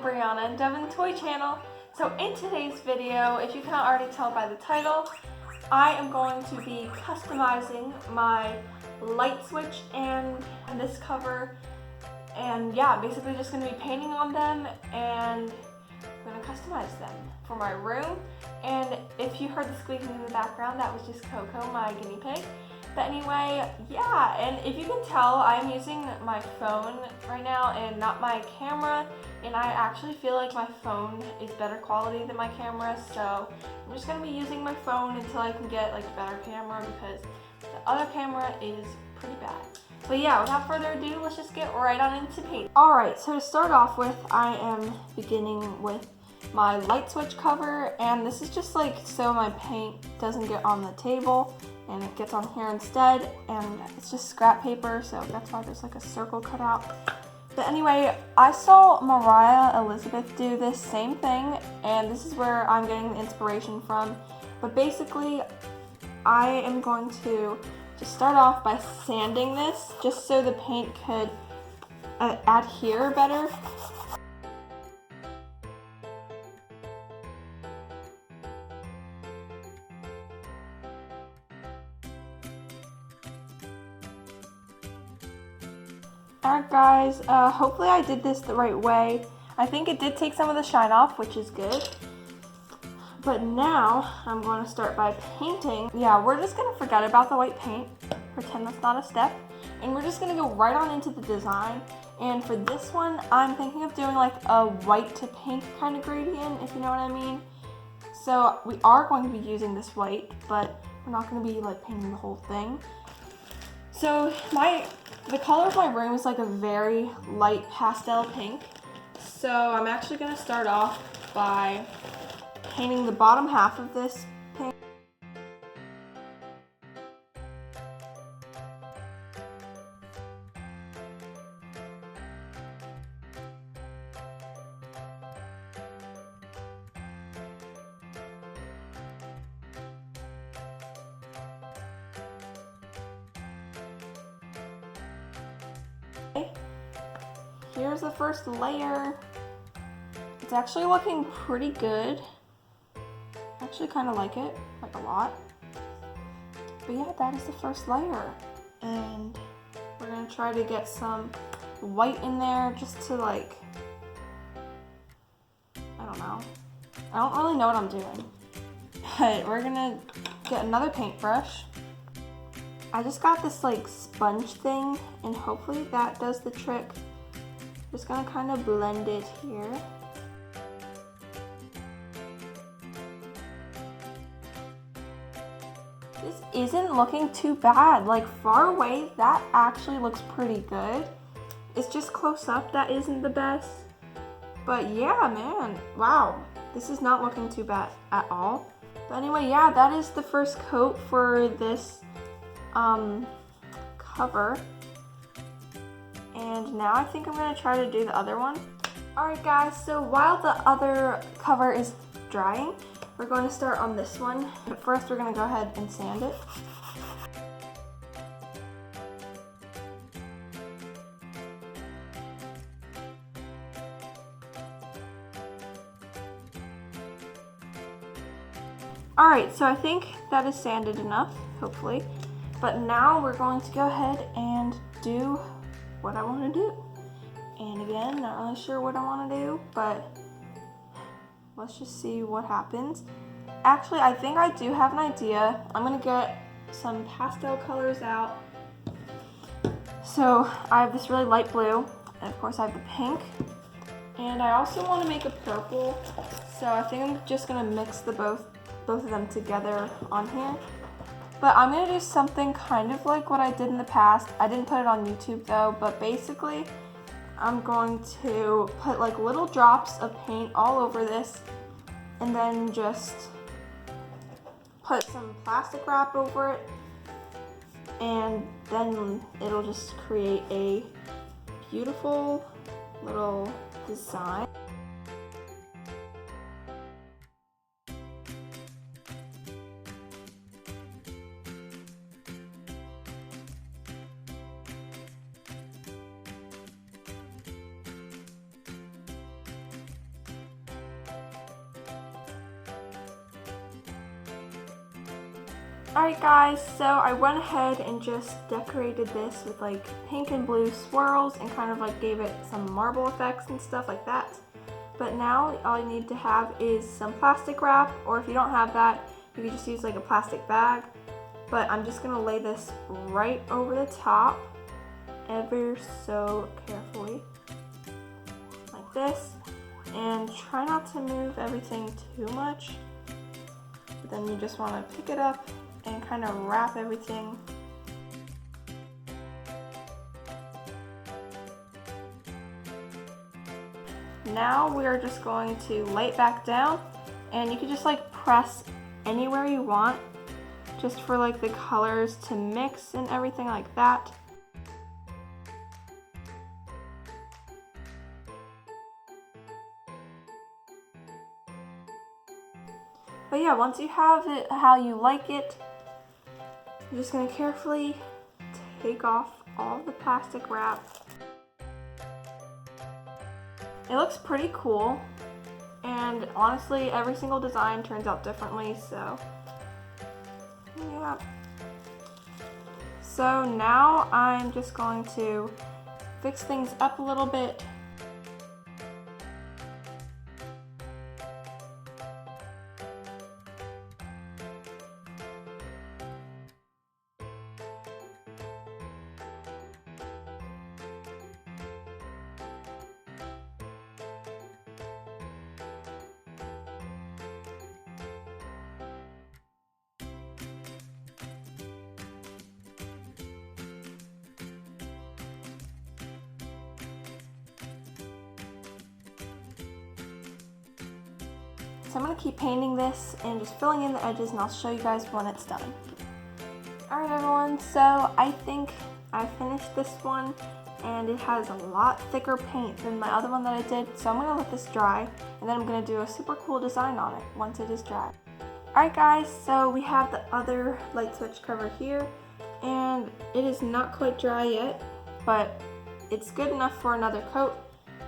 Brianna and Devin Toy Channel. So in today's video, if you cannot already tell by the title, I am going to be customizing my light switch and this cover. And yeah, basically just going to be painting on them and I'm going to customize them for my room. And if you heard the squeaking in the background, that was just Coco, my guinea pig. But anyway, yeah, and if you can tell, I'm using my phone right now and not my camera, and I actually feel like my phone is better quality than my camera, so I'm just going to be using my phone until I can get like a better camera because the other camera is pretty bad. But yeah, without further ado, let's just get right on into painting. Alright, so to start off with, I am beginning with my light switch cover, and this is just like so my paint doesn't get on the table and it gets on here instead, and it's just scrap paper, so that's why there's like a circle cut out. But anyway, I saw Mariah Elizabeth do this same thing, and this is where I'm getting the inspiration from. But basically, I am going to just start off by sanding this just so the paint could adhere better. Alright guys, hopefully I did this the right way. I think it did take some of the shine off, which is good. But now, I'm going to start by painting. Yeah, we're just going to forget about the white paint, pretend that's not a step, and we're just going to go right on into the design. And for this one, I'm thinking of doing like a white to pink kind of gradient, if you know what I mean. So we are going to be using this white, but we're not going to be like painting the whole thing. So the color of my room is like a very light pastel pink. So I'm actually going to start off by painting the bottom half of this pink. Here's the first layer. It's actually looking pretty good. I actually kind of like it, like a lot. But yeah, that is the first layer. And we're going to try to get some white in there just to like, I don't know. I don't really know what I'm doing. But we're going to get another paintbrush. I just got this like sponge thing and hopefully that does the trick. Just gonna kind of blend it here. This isn't looking too bad. Like far away, that actually looks pretty good. It's just close up that isn't the best. But yeah, man, wow. This is not looking too bad at all. But anyway, yeah, that is the first coat for this cover. And now I think I'm going to try to do the other one. Alright guys, so while the other cover is drying, we're going to start on this one. But first we're going to go ahead and sand it. Alright, so I think that is sanded enough, hopefully. But now we're going to go ahead and do what I want to do. And again, not really sure what I want to do, but let's just see what happens. Actually, I think I do have an idea. I'm going to get some pastel colors out. So I have this really light blue, and of course I have the pink. And I also want to make a purple, so I think I'm just going to mix the both of them together on here. But I'm going to do something kind of like what I did in the past. I didn't put it on YouTube though, but basically I'm going to put like little drops of paint all over this and then just put some plastic wrap over it, and then it'll just create a beautiful little design. Alright guys, so I went ahead and just decorated this with like pink and blue swirls and kind of like gave it some marble effects and stuff like that. But now all you need to have is some plastic wrap, or if you don't have that, you can just use like a plastic bag. But I'm just gonna lay this right over the top, ever so carefully, like this. And try not to move everything too much. But then you just wanna pick it up and kind of wrap everything. Now we are just going to lay it back down, and you can just like press anywhere you want, just for like the colors to mix and everything like that. But yeah, once you have it how you like it, you're just going to carefully take off all the plastic wrap. It looks pretty cool, and honestly every single design turns out differently, so yeah. So now I'm just going to fix things up a little bit. So I'm going to keep painting this and just filling in the edges, and I'll show you guys when it's done. Alright everyone, so I think I finished this one, and it has a lot thicker paint than my other one that I did, so I'm going to let this dry, and then I'm going to do a super cool design on it once it is dry. Alright guys, so we have the other light switch cover here, and it is not quite dry yet, but it's good enough for another coat.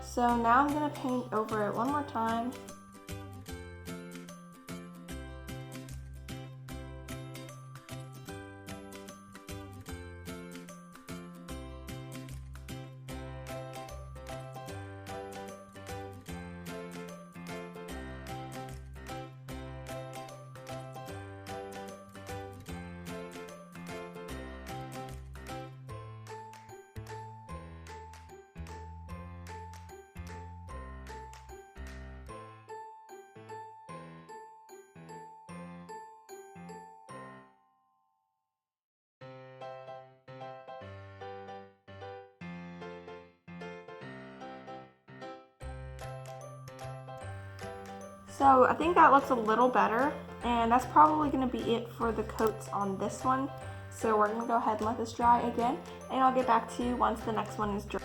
So now I'm going to paint over it one more time. So I think that looks a little better, and that's probably going to be it for the coats on this one. So we're going to go ahead and let this dry again, and I'll get back to you once the next one is dry.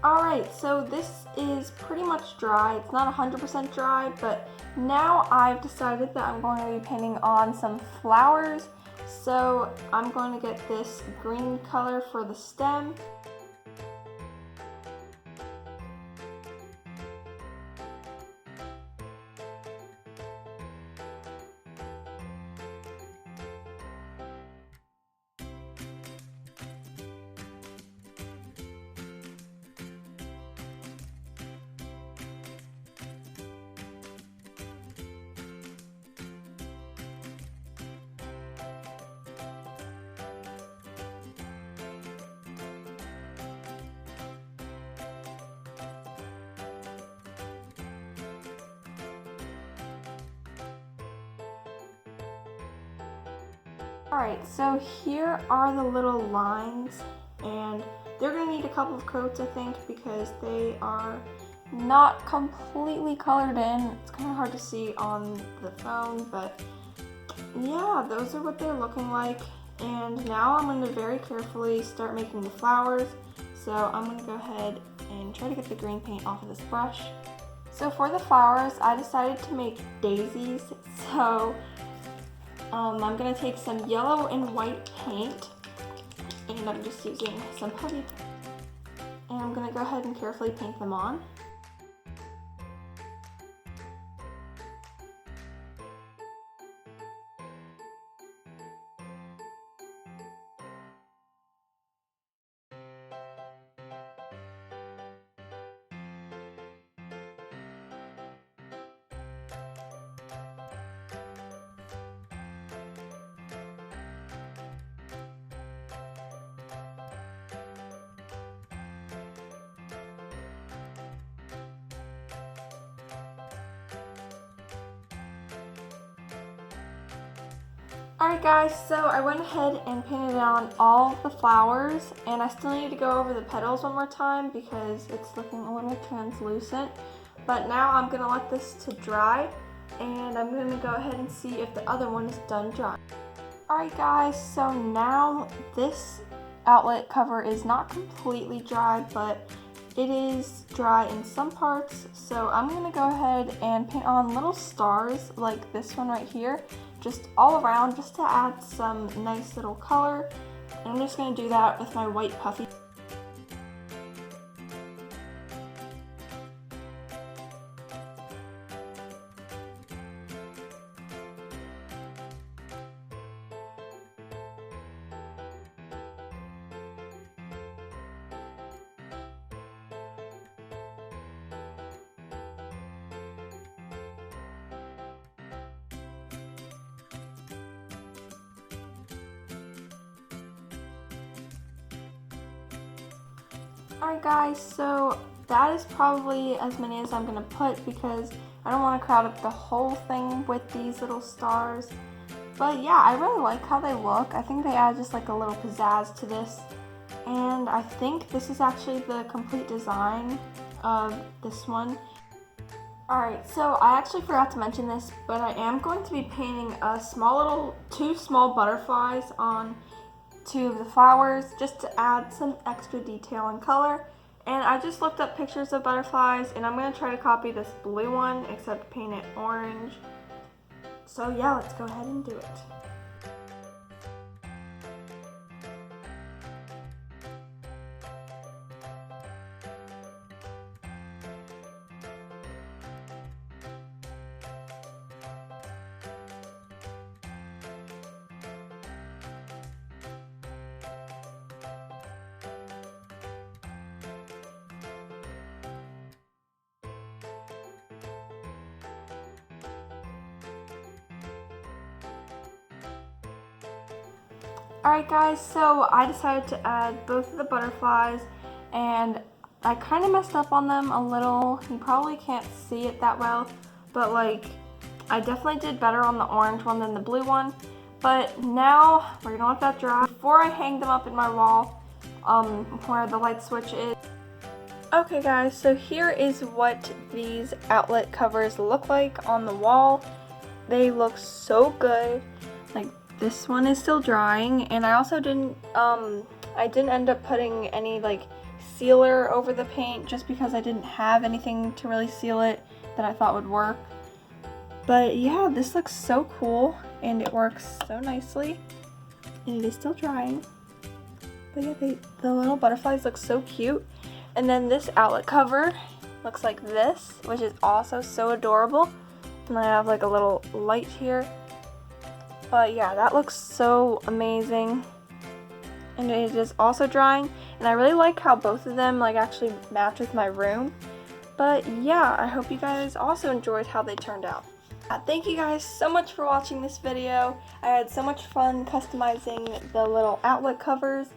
Alright, so this is pretty much dry. It's not 100% dry, but now I've decided that I'm going to be painting on some flowers. So I'm going to get this green color for the stem. Alright, so here are the little lines, and they're going to need a couple of coats, I think, because they are not completely colored in. It's kind of hard to see on the phone, but yeah, those are what they're looking like. And now I'm going to very carefully start making the flowers. So I'm going to go ahead and try to get the green paint off of this brush. So for the flowers, I decided to make daisies. So I'm going to take some yellow and white paint, and I'm just using some putty, and I'm going to go ahead and carefully paint them on. Alright guys, so I went ahead and painted on all the flowers, and I still need to go over the petals one more time because it's looking a little translucent. But now I'm going to let this to dry, and I'm going to go ahead and see if the other one is done drying. Alright guys, so now this outlet cover is not completely dry, but it is dry in some parts. So I'm going to go ahead and paint on little stars like this one right here, just all around, just to add some nice little color. And I'm just going to do that with my white puffy. Alright guys, so that is probably as many as I'm going to put because I don't want to crowd up the whole thing with these little stars. But yeah, I really like how they look. I think they add just like a little pizzazz to this. And I think this is actually the complete design of this one. Alright, so I actually forgot to mention this, but I am going to be painting two small butterflies on two of the flowers just to add some extra detail and color. And I just looked up pictures of butterflies, and I'm going to try to copy this blue one except paint it orange. So yeah, let's go ahead and do it. Alright guys, so I decided to add both of the butterflies, and I kind of messed up on them a little. You probably can't see it that well, but like I definitely did better on the orange one than the blue one. But now we're gonna let that dry before I hang them up in my wall where the light switch is. Okay guys, so here is what these outlet covers look like on the wall. They look so good. Like, this one is still drying, and I also didn't end up putting any like sealer over the paint just because I didn't have anything to really seal it that I thought would work. But yeah, this looks so cool and it works so nicely, and it is still drying. But yeah, the little butterflies look so cute. And then this outlet cover looks like this, which is also so adorable. And I have like a little light here. But yeah, that looks so amazing. And it is also drying. And I really like how both of them like actually match with my room. But yeah, I hope you guys also enjoyed how they turned out. Thank you guys so much for watching this video. I had so much fun customizing the little outlet covers.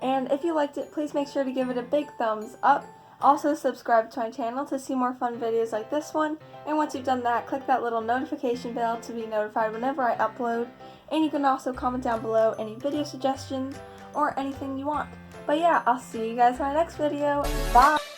And if you liked it, please make sure to give it a big thumbs up. Also subscribe to my channel to see more fun videos like this one. And once you've done that, click that little notification bell to be notified whenever I upload. And you can also comment down below any video suggestions or anything you want. But yeah, I'll see you guys in my next video. Bye!